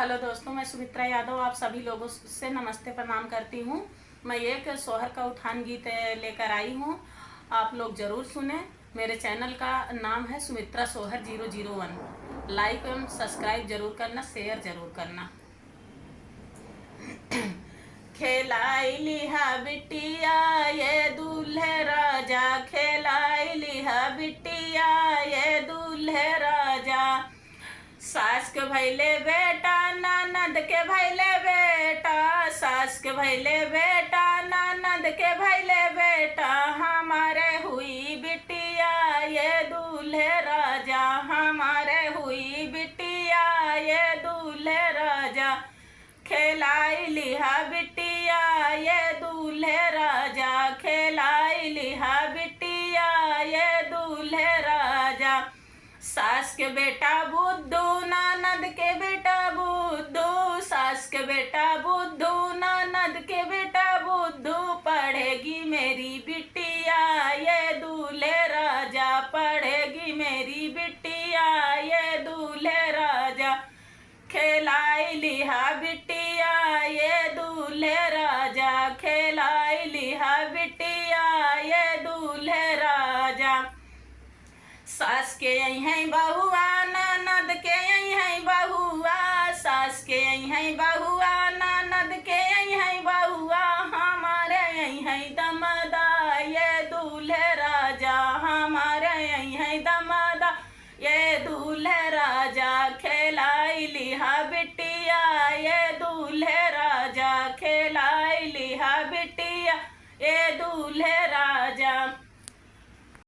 Hello दोस्तों, मैं सुमित्रा यादव आप सभी लोगों से नमस्ते प्रणाम करती हूँ। मैं एक सोहर का उठान गीत लेकर आई हूँ, आप लोग ज़रूर सुने। मेरे चैनल का नाम है सुमित्रा सोहर 001। लाइक एवं सब्सक्राइब जरूर करना, शेयर जरूर करना। खेलाई लिहा बिटिया ये दूल्हे राजा, खेलाई लिहा बिटिया ये दूल्हे राजा। सास के भैले बेटा, ननद के भैले बेटा, सास के भैले बेटा, ननद के भैले बेटा। हमारे हुई बिटिया ये दूल्हे राजा, हमारे हुई बिटिया ये दूल्हे राजा। खेलाई लिहा बिटिया ये दूल्हे राजा, खेलाई लिहा बिटिया ये दूल्हे राजा। सास के बेटा बुद्धू, ननद के बेटा बुद्धू, सास के बेटा बुद्धू, ननद के बेटा बुद्धू। पढ़ेगी मेरी बिटिया ये दूल्हे राजा, पढ़ेगी मेरी बिटिया ये दूल्हे राजा। खेलाई लिहा बिटिया ये दूल्हे राजा, खेलाई लिहा बिटिया ये दूल्हे राजा। सास के यही है बहुआ, ननद के यही है बहुआ, सास के यही है बहुआ, ननद के यही है बहुआ। हमारे यही है दमदा ये दूल्हे राजा, हमारे यही है दमदा ये दूल्हे